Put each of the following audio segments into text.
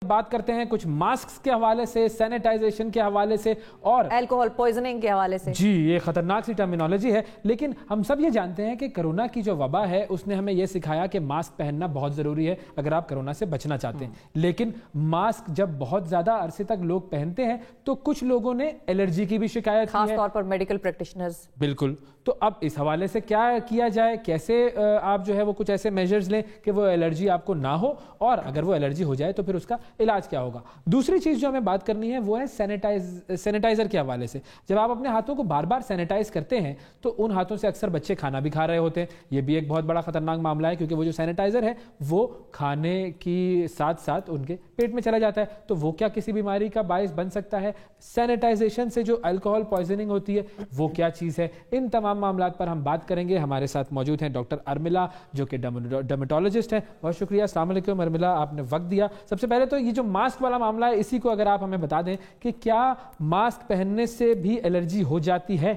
بات کرتے ہیں کچھ ماسک کے حوالے سے, سینیٹائزیشن کے حوالے سے اور الکوہول پوائزننگ کے حوالے سے. جی یہ خطرناک سی ٹرمینالوجی ہے, لیکن ہم سب یہ جانتے ہیں کہ کرونا کی جو وبا ہے اس نے ہمیں یہ سکھایا کہ ماسک پہننا بہت ضروری ہے اگر آپ کرونا سے بچنا چاہتے ہیں. لیکن ماسک جب بہت زیادہ عرصے تک لوگ پہنتے ہیں تو کچھ لوگوں نے الرجی کی بھی شکایت کی ہے, خاص طور پر میڈیکل پریکٹیشنرز. بالکل. تو اب اس حوالے سے کیا کیا جائے, کیسے آپ جو ہے وہ کچھ ایسے میجرز لیں کہ وہ الرجی آپ کو نہ ہو, اور اگر وہ الرجی ہو جائے تو پھر اس کا علاج کیا ہوگا. دوسری چیز جو ہمیں بات کرنی ہے وہ ہے سینیٹائزر کے حوالے سے. جب آپ اپنے ہاتھوں کو بار بار سینیٹائز کرتے ہیں تو ان ہاتھوں سے اکثر بچے کھانا بھی کھا رہے ہوتے ہیں. یہ بھی ایک بہت بڑا خطرناک معاملہ ہے کیونکہ وہ جو سینیٹائزر ہے وہ کھانے کی ساتھ ساتھ ان کے پیٹ میں چلا جاتا ہے, تو وہ کیا کسی بیماری کا باعث بن سکتا ہے. سینیٹائزیشن سے جو الکوہول پوائزننگ ہوتی ہے وہ کیا چیز ہے. ان تمام معاملات پر ہم بات کریں گے. ہمارے ساتھ موجود ہیں ڈاکٹر ارملا جو کہ ڈرمیٹولوجسٹ ہیں. بہت شکریہ, السلام علیکم ارملا, آپ نے وقت دیا. سب سے پہلے تو یہ جو ماسک والا معاملہ ہے اسی کو اگر آپ ہمیں بتا دیں کہ کیا ماسک پہننے سے بھی الرجی ہو جاتی ہے.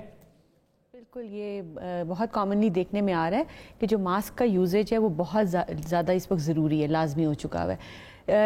بالکل, یہ بہت کامنلی دیکھنے میں آ رہا ہے کہ جو ماسک کا یوزیج ہے وہ بہت زیادہ اس وقت ضروری ہے, لازمی ہو چکا ہے.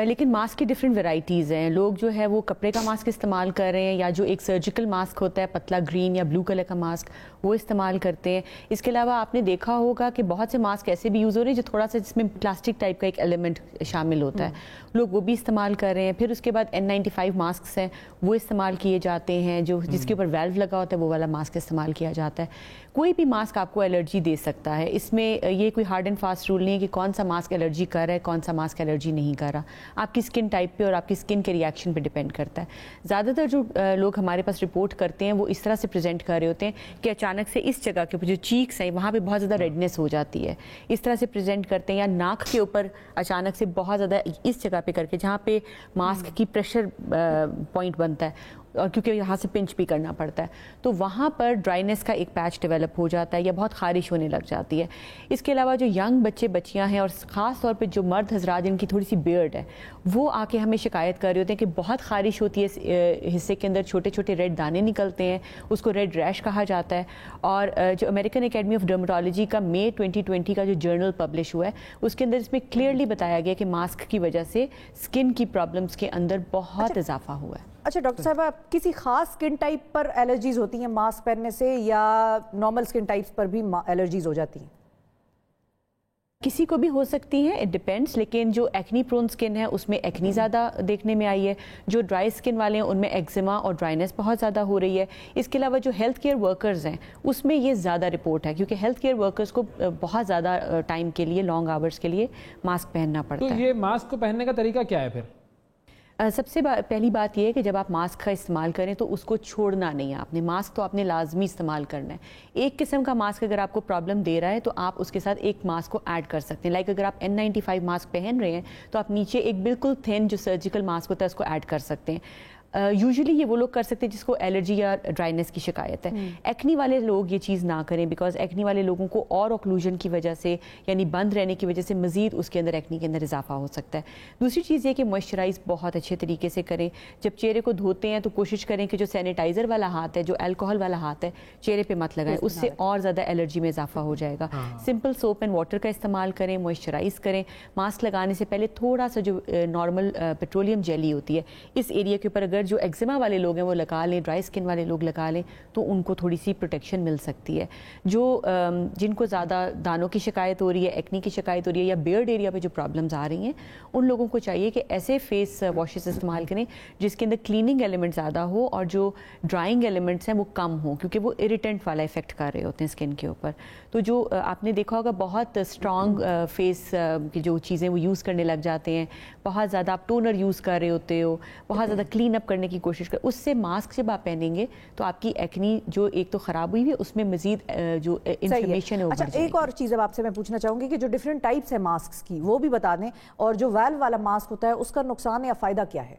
لیکن ماسک کی ڈفرینٹ ورائٹیز ہیں. لوگ جو ہے وہ کپڑے کا ماسک استعمال کر رہے ہیں, یا جو ایک سرجیکل ماسک ہوتا ہے پتلا گرین یا بلو کلر کا ماسک وہ استعمال کرتے ہیں. اس کے علاوہ آپ نے دیکھا ہوگا کہ بہت سے ماسک ایسے بھی یوز ہو رہے ہیں جو تھوڑا سا جس میں پلاسٹک ٹائپ کا ایک ایلیمنٹ شامل ہوتا ہے, لوگ وہ بھی استعمال کر رہے ہیں. پھر اس کے بعد N95 ماسکس ہیں وہ استعمال کیے جاتے ہیں, جو جس کے اوپر ویلو لگا ہوتا ہے وہ والا ماسک استعمال کیا جاتا ہے. کوئی بھی ماسک آپ کو الرجی دے سکتا ہے. اس میں یہ کوئی ہارڈ اینڈ فاسٹ رول نہیں ہے کہ کون سا ماسک الرجی کر رہا ہے, کون سا ماسک الرجی نہیں کر رہا. آپ کی اسکن ٹائپ پہ اور آپ کی اسکن کے ریئیکشن پہ ڈپینڈ کرتا ہے. زیادہ تر جو لوگ ہمارے پاس رپورٹ کرتے ہیں وہ اس طرح سے پریزنٹ کر رہے ہوتے ہیں کہ اچانک سے اس جگہ کے اوپر جو چیکس ہیں وہاں پہ بہت زیادہ ریڈنس ہو جاتی ہے, اس طرح سے پریزنٹ کرتے ہیں. یا ناک کے اوپر اچانک سے بہت زیادہ اس جگہ پہ کر کے جہاں پہ ماسک کی پریشر پوائنٹ بنتا ہے, اور کیونکہ یہاں سے پنچ بھی کرنا پڑتا ہے تو وہاں پر ڈرائینس کا ایک پیچ ڈیولپ ہو جاتا ہے یا بہت خارش ہونے لگ جاتی ہے. اس کے علاوہ جو ینگ بچے بچیاں ہیں اور خاص طور پہ جو مرد حضرات جن کی تھوڑی سی بیئرڈ ہے وہ آ کے ہمیں شکایت کر رہے ہوتے ہیں کہ بہت خارش ہوتی ہے, اس حصے کے اندر چھوٹے چھوٹے ریڈ دانے نکلتے ہیں, اس کو ریڈ ریش کہا جاتا ہے. اور جو امریکن اکیڈمی آف ڈرمیٹولوجی کا مئی 2020 کا جو جرنل پبلش ہوا ہے اس کے اندر اس میں کلیئرلی بتایا گیا کہ ماسک کی وجہ سے اسکن کی پرابلمس کے اندر بہت اضافہ ہوا ہے. اچھا ڈاکٹر صاحبہ, کسی خاص اسکن ٹائپ پر الرجیز ہوتی ہیں ماسک پہننے سے یا نارمل اسکن ٹائپس پر بھی الرجیز ہو جاتی ہیں؟ کسی کو بھی ہو سکتی ہیں, اٹ ڈپینڈس. لیکن جو ایکنی پرون اسکن ہے اس میں ایکنی زیادہ دیکھنے میں آئی ہے. جو ڈرائی اسکن والے ہیں ان میں ایگزیما اور ڈرائینس بہت زیادہ ہو رہی ہے. اس کے علاوہ جو ہیلتھ کیئر ورکرز ہیں اس میں یہ زیادہ رپورٹ ہے کیونکہ ہیلتھ کیئر ورکرز کو بہت زیادہ ٹائم کے لیے, لانگ آورس کے لیے ماسک پہننا پڑتا ہے. تو یہ ماسک کو پہننے کا طریقہ کیا ہے پھر؟ سب سے پہلی بات یہ ہے کہ جب آپ ماسک کا استعمال کریں تو اس کو چھوڑنا نہیں ہے. آپ نے ماسک تو آپ نے لازمی استعمال کرنا ہے. ایک قسم کا ماسک اگر آپ کو پرابلم دے رہا ہے تو آپ اس کے ساتھ ایک ماسک کو ایڈ کر سکتے ہیں. لائک اگر آپ N95 ماسک پہن رہے ہیں تو آپ نیچے ایک بالکل تھن جو سرجیکل ماسک ہوتا ہے اس کو ایڈ کر سکتے ہیں. یوزلی یہ وہ لوگ کر سکتے ہیں جس کو الرجی یا ڈرائینس کی شکایت ہے. ایکنی والے لوگ یہ چیز نہ کریں بیکاز ایکنی والے لوگوں کو اور اوکلوژن کی وجہ سے یعنی بند رہنے کی وجہ سے مزید اس کے اندر ایکنی کے اندر اضافہ ہو سکتا ہے. دوسری چیز یہ کہ موئسچرائز بہت اچھے طریقے سے کریں. جب چہرے کو دھوتے ہیں تو کوشش کریں کہ جو سینیٹائزر والا ہاتھ ہے, جو الکوہل والا ہاتھ ہے, چہرے پہ مت لگائیں, اس سے اور زیادہ الرجی میں اضافہ ہو جائے گا. سمپل سوپ اینڈ واٹر کا استعمال کریں, موئسچرائز کریں. ماسک لگانے سے پہلے تھوڑا سا جو نارمل پیٹرولیم جیلی ہوتی ہے اس ایریا کے اوپر اگر جو ایگزیما والے لوگ ہیں وہ لگا لیں, ڈرائی اسکن والے لوگ لگا لیں تو ان کو تھوڑی سی پروٹیکشن مل سکتی ہے. جو جن کو زیادہ دانوں کی شکایت ہو رہی ہے, ایکنی کی شکایت ہو رہی ہے یا بیئرڈ ایریا پہ جو پرابلمز آ رہی ہیں ان لوگوں کو چاہیے کہ ایسے فیس واشز استعمال کریں جس کے اندر کلیننگ ایلیمنٹ زیادہ ہو اور جو ڈرائنگ ایلیمنٹس ہیں وہ کم ہوں کیونکہ وہ اریٹنٹ والا افیکٹ کر رہے ہوتے ہیں اسکن کے اوپر. تو جو آپ نے دیکھا ہوگا بہت اسٹرانگ فیس کی جو چیزیں وہ یوز کرنے لگ جاتے ہیں, بہت زیادہ آپ ٹونر یوز کر رہے ہوتے ہو, بہت زیادہ کلین اپ کرنے کی کوشش اس سے ماسک جب آپ پہنیں گے تو آپ کی ایکنی جو ایک تو خراب ہوئی ہے اس میں مزید جو انفلیمیشن ہے وہ بڑھ جائے گی. ایک اور چیز اب آپ سے میں پوچھنا چاہوں گی کہ جو ڈفرینٹ ٹائپس ہیں ماسکس کی وہ بھی بتا دیں, اور جو ویلو والا ماسک ہوتا ہے اس کا نقصان یا فائدہ کیا ہے؟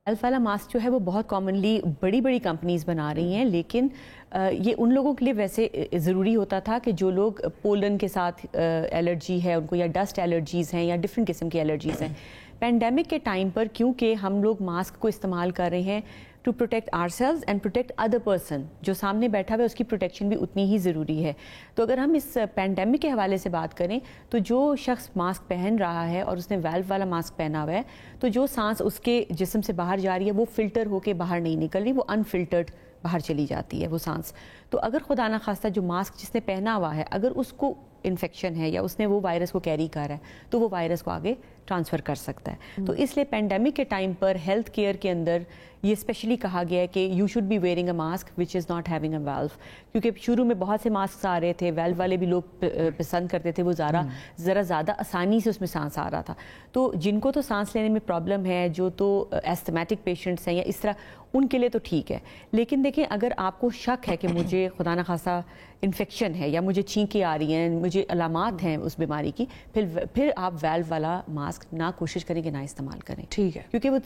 ویلو والا ماسک جو ہے وہ بہت کامنلی بڑی بڑی کمپنیز بنا رہی ہیں, لیکن یہ ان لوگوں کے لیے ویسے ضروری ہوتا تھا کہ جو لوگ پولن کے ساتھ الرجی ہے ان کو, یا ڈسٹ الرجیز ہیں یا ڈفرینٹ قسم کی الرجیز ہیں. پینڈیمک کے ٹائم پر کیونکہ ہم لوگ ماسک کو استعمال کر رہے ہیں to protect our cells and protect other person. جو سامنے بیٹھا ہوا ہے اس کی پروٹیکشن بھی اتنی ہی ضروری ہے. تو اگر ہم اس پینڈیمک کے حوالے سے بات کریں تو جو شخص ماسک پہن رہا ہے اور اس نے ویلو والا ماسک پہنا ہوا ہے تو جو سانس اس کے جسم سے باہر جا رہی ہے وہ فلٹر ہو کے باہر نہیں نکل رہی, وہ انفلٹرڈ باہر چلی جاتی ہے وہ سانس. تو اگر خدا نہ خواستہ جو ماسک جس نے پہنا ہوا ہے اگر اس کو انفیکشن ہے یا اس نے وہ وائرس کو کیری کر رہا ہے تو وہ وائرس کو آگے ٹرانسفر کر سکتا ہے. تو اس لیے پینڈیمک کے ٹائم پر ہیلتھ کیئر کے اندر یہ اسپیشلی کہا گیا ہے کہ you should be wearing a mask which is not having a value, کیونکہ شروع میں بہت سے ماسک آ رہے تھے, ویلو والے بھی لوگ پسند کرتے تھے, وہ ذرا زیادہ آسانی سے اس میں سانس آ رہا تھا. تو جن کو تو سانس لینے میں پرابلم ہے, جو تو ایستھمیٹک پیشنٹس ہیں یا اس طرح, ان کے لیے تو ٹھیک ہے. لیکن دیکھیں اگر آپ کو شک ہے کہ مجھے خدا نہ خواستہ انفیکشن ہے یا مجھے چھینکیں آ رہی ہیں, مجھے علامات ہیں اس بیماری کی, پھر آپ ویلو والا ماسک نہ کوشش کریں کہ نہ استعمال کریں. ٹھیک ہے, کیونکہ وہ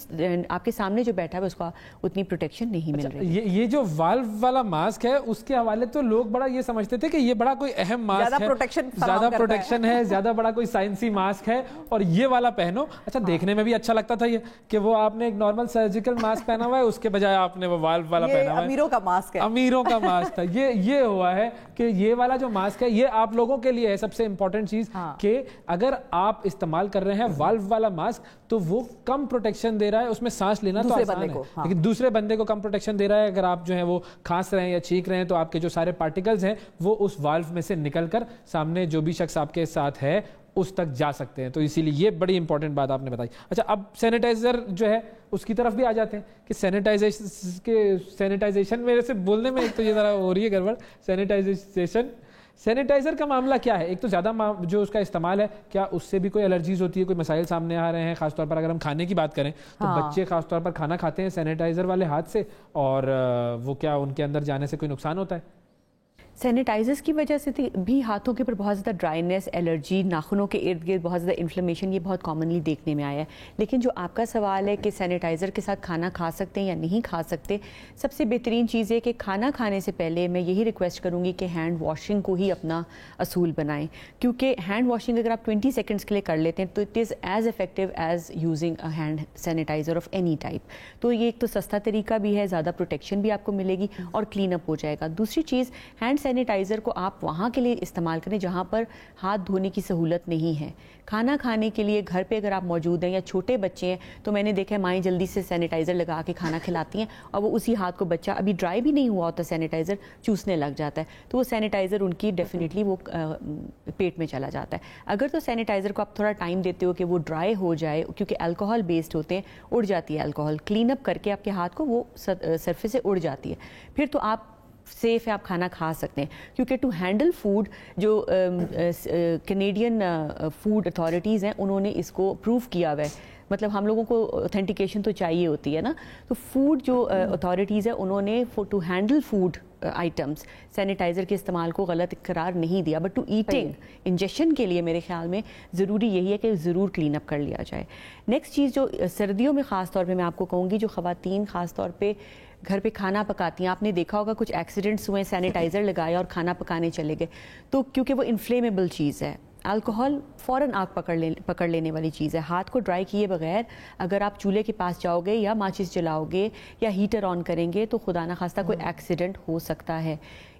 آپ کے سامنے جو بیٹھا ہے اس کو اتنی پروٹیکشن نہیں مل رہی. یہ جو والو والا ماسک ہے اس کے حوالے تو لوگ بڑا یہ سمجھتے تھے کہ یہ بڑا کوئی اہم ماسک ہے, زیادہ پروٹیکشن ہے, زیادہ بڑا کوئی سائنسی ماسک ہے اور یہ والا پہنو. اچھا دیکھنے میں بھی اچھا لگتا تھا یہ کہ وہ آپ نے ایک نارمل سرجیکل ماسک پہنا ہوا ہے, اس کے بجائے آپ نے وہ والو والا پہنا ہوا ہے. امیروں کا ماسک ہے, امیروں کا ماسک تھا. یہ ہوا ہے کہ یہ والا جو ماسک ہے یہ آپ لوگوں کے لیے ہے سب سے امپورٹنٹ چیز کہ اگر آپ استعمال کر رہے ہیں والو والا ماسک تو وہ کم پروٹیکشن دے رہا ہے, اس میں سانس لینا تو آسان ہے لیکن دوسرے بندے کو کم پروٹیکشن دے رہا ہے. اگر آپ جو ہے وہ کھانس رہے ہیں یا چھینک رہے ہیں تو آپ کے جو سارے پارٹیکلز ہیں وہ اس والو میں سے نکل کر سامنے جو بھی شخص آپ کے ساتھ ہے اس تک جا سکتے ہیں. تو اسی لیے یہ بڑی امپورٹنٹ بات آپ نے بتائی. اچھا اب سینیٹائزر جو ہے اس کی طرف بھی آ جاتے ہیں کہ سینیٹائزیشن میرے سے بولنے میں ایک تو یہ ذرا ہو رہی ہے گڑبڑ. سینیٹائزر کا معاملہ کیا ہے؟ ایک تو زیادہ جو اس کا استعمال ہے, کیا اس سے بھی کوئی الرجیز ہوتی ہے, کوئی مسائل سامنے آ رہے ہیں؟ خاص طور پر اگر ہم کھانے کی بات کریں تو بچے خاص طور پر کھانا کھاتے ہیں سینیٹائزر والے ہاتھ سے, اور وہ کیا ان کے اندر جانے سے کوئی نقصان ہوتا ہے؟ سینیٹائزرز کی وجہ سے بھی ہاتھوں کے اوپر بہت زیادہ ڈرائینس, الرجی, ناخنوں کے ارد گرد بہت زیادہ انفلیمیشن, یہ بہت کامنلی دیکھنے میں آیا ہے. لیکن جو آپ کا سوال ہے کہ سینیٹائزر کے ساتھ کھانا کھا سکتے ہیں یا نہیں کھا سکتے, سب سے بہترین چیز ہے کہ کھانا کھانے سے پہلے میں یہی ریکویسٹ کروں گی کہ ہینڈ واشنگ کو ہی اپنا اصول بنائیں, کیونکہ ہینڈ واشنگ اگر آپ 20 سیکنڈس کے لیے کر لیتے ہیں تو it is as effective as using a hand sanitiser of any type. تو یہ ایک تو سستا طریقہ بھی ہے, زیادہ پروٹیکشن بھی آپ کو ملے گی اور کلین اپ ہو جائے گا. دوسری چیز, ہینڈ سینیٹائزر کو آپ وہاں کے لیے استعمال کریں جہاں پر ہاتھ دھونے کی سہولت نہیں ہے. کھانا کھانے کے لیے گھر پہ اگر آپ موجود ہیں یا چھوٹے بچے ہیں تو میں نے دیکھا ہے مائیں جلدی سے سینیٹائزر لگا کے کھانا کھلاتی ہیں اور وہ اسی ہاتھ کو, بچہ ابھی ڈرائی بھی نہیں ہوا ہوتا سینیٹائزر, چوسنے لگ جاتا ہے, تو وہ سینیٹائزر ان کی ڈیفینیٹلی وہ پیٹ میں چلا جاتا ہے. اگر تو سینیٹائزر کو آپ تھوڑا ٹائم دیتے ہو کہ وہ ڈرائی ہو جائے, کیونکہ الکوہل بیسڈ ہوتے ہیں, اڑ جاتی ہے الکوہل, کلین اپ کر کے آپ کے ہاتھ کو وہ سرفیس سے اڑ جاتی ہے, پھر تو آپ سیف ہے, آپ کھانا کھا سکتے ہیں. کیونکہ ٹو ہینڈل فوڈ, جو کینیڈین فوڈ اتھارٹیز ہیں انہوں نے اس کو اپروو کیا ہوا ہے, مطلب ہم لوگوں کو اوتھینٹیکیشن تو چاہیے ہوتی ہے نا, تو فوڈ جو اتھارٹیز ہیں انہوں نے to handle food items sanitiser کے استعمال کو غلط قرار نہیں دیا, بٹ ٹو ایٹنگ انجیکشن کے لیے میرے خیال میں ضروری یہی ہے کہ ضرور کلین اپ کر لیا جائے. نیکسٹ چیز جو سردیوں میں خاص طور پہ میں آپ کو کہوں گی, جو خواتین خاص طور پہ گھر پہ کھانا پکاتی ہیں, آپ نے دیکھا ہوگا کچھ ایکسیڈنٹس ہوئے, سینیٹائزر لگایا اور کھانا پکانے چلے گئے, تو کیونکہ وہ انفلیمیبل چیز ہے, الکوہل فوراً آگ پکڑ لینے والی چیز ہے. ہاتھ کو ڈرائی کیے بغیر اگر آپ چولہے کے پاس جاؤ گے یا ماچس جلاؤ گے یا ہیٹر آن کریں گے تو خدا نہ خواستہ کوئی ایکسیڈنٹ ہو سکتا ہے.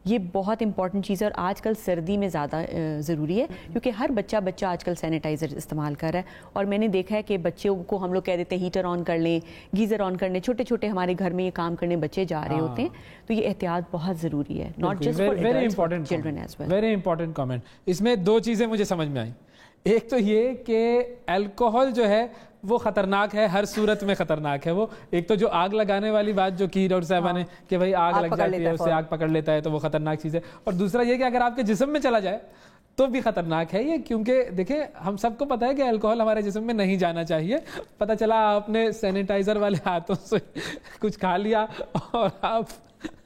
یہ بہت امپورٹنٹ چیز ہے اور آج کل سردی میں زیادہ ضروری ہے, کیونکہ ہر بچہ آج کل سینیٹائزر استعمال کر رہا ہے. اور میں نے دیکھا ہے کہ بچوں کو ہم لوگ کہہ دیتے ہیں ہیٹر آن کر لیں, گیزر آن کر لیں, چھوٹے چھوٹے ہمارے گھر میں یہ کام کرنے بچے جا رہے ہوتے ہیں, تو یہ احتیاط بہت ضروری ہے, not just for adults but children as well. Very important comment. اس میں دو چیزیں مجھے سمجھ میں آئیں. ایک تو یہ کہ الکوہل جو ہے وہ خطرناک ہے, ہر صورت میں خطرناک ہے. وہ ایک تو جو آگ لگانے والی بات جو کی ڈاکٹر صاحبہ نے کہ بھائی آگ لگ جاتی ہے, اس سے آگ پکڑ لیتا ہے, تو وہ خطرناک چیز ہے. اور دوسرا یہ کہ اگر آپ کے جسم میں چلا جائے تو بھی خطرناک ہے یہ, کیونکہ دیکھیں ہم سب کو پتہ ہے کہ الکوہل ہمارے جسم میں نہیں جانا چاہیے. پتہ چلا آپ نے سینیٹائزر والے ہاتھوں سے کچھ کھا لیا اور آپ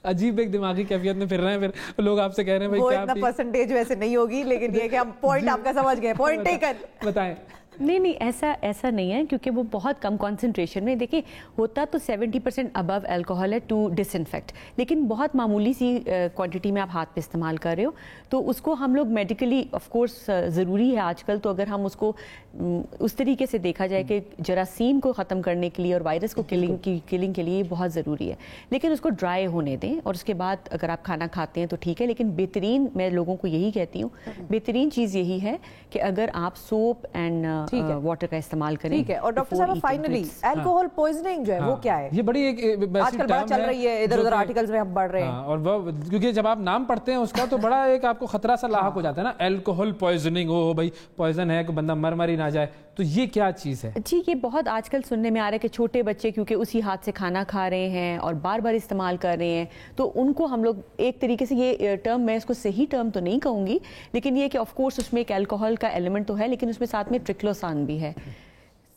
عجیب ایک دماغی کیفیت میں پھر رہے ہیں, پھر لوگ آپ سے کہہ رہے ہیں بھائی وہ اتنا پرسنٹیج ویسے نہیں ہوگی, لیکن یہ کہ ہم پوائنٹ آپ کا سمجھ گئے, پوائنٹ ٹیکن. بتائیں نہیں ایسا نہیں ہے, کیونکہ وہ بہت کم کانسنٹریشن میں, دیکھیں ہوتا تو 70% ابو الکوہول ہے ٹو ڈس انفیکٹ, لیکن بہت معمولی سی کوانٹٹی میں آپ ہاتھ پہ استعمال کر رہے ہو, تو اس کو ہم لوگ میڈیکلی آف کورس ضروری ہے آج کل, تو اگر ہم اس کو اس طریقے سے دیکھا جائے کہ جراثیم کو ختم کرنے کے لیے اور وائرس کو کلنگ کے لیے یہ بہت ضروری ہے, لیکن اس کو ڈرائی ہونے دیں, اور اس کے بعد اگر آپ کھانا کھاتے ہیں تو ٹھیک ہے, لیکن بہترین, میں لوگوں کو یہی کہتی ہوں, بہترین چیز یہی ہے کہ اگر آپ سوپ اینڈ واٹر کا استعمال کریں. ٹھیک ہے, اور ڈاکٹر صاحب فائنلی الکوہول پوائزننگ جو ہے وہ کیا ہے؟ یہ بڑی ایک آج کل بات چل رہی ہے, ادھر ادھر آرٹیکلز میں ہم پڑھ رہے ہیں, اور وہ کیونکہ جب آپ نام پڑھتے ہیں اس کا تو بڑا ایک آپ کو خطرہ سا لاحق ہو جاتا ہے نا, الکوہول پوائزننگ, ہو بھائی پوائزن ہے کہ بندہ مر ہی نہ جائے, تو یہ کیا چیز ہے؟ جی یہ بہت آج کل سننے میں آ رہا ہے کہ چھوٹے بچے کیونکہ اسی ہاتھ سے کھانا کھا رہے ہیں اور بار بار استعمال کر رہے ہیں, تو ان کو ہم لوگ ایک طریقے سے, یہ ٹرم میں اس کو صحیح ٹرم تو نہیں کہوں گی, لیکن یہ کہ آف کورس اس میں ایک الکوہول کا ایلیمنٹ تو ہے, لیکن اس میں ساتھ میں ٹرکلوسان بھی ہے.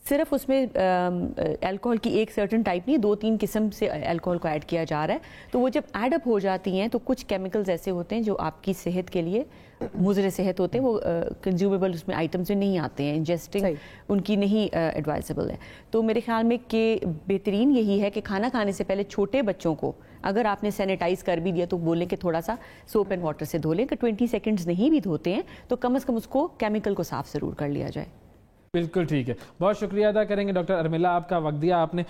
صرف اس میں الکوہول کی ایک سرٹن ٹائپ نہیں, 2-3 قسم سے الکوہول کو ایڈ کیا جا رہا ہے, تو وہ جب ایڈ اپ ہو جاتی ہیں تو کچھ کیمیکلز ایسے ہوتے ہیں جو آپ کی صحت کے لیے مضر صحت ہوتے ہیں, وہ کنزیومیبل اس میں آئٹمز میں نہیں آتے ہیں, انجسٹنگ ان کی نہیں ایڈوائزبل ہے. تو میرے خیال میں کہ بہترین یہی ہے کہ کھانا کھانے سے پہلے چھوٹے بچوں کو اگر آپ نے سینیٹائز کر بھی دیا تو بولیں کہ تھوڑا سا سوپ اینڈ واٹر سے دھو لیں, کہ 20 سیکنڈز نہیں بھی دھوتے ہیں تو کم از کم اس کو کیمیکل کو صاف ضرور کر لیا جائے. بالکل ٹھیک ہے, بہت شکریہ ادا کریں گے ڈاکٹر ارمیلا, آپ کا وقت دیا آپ نے,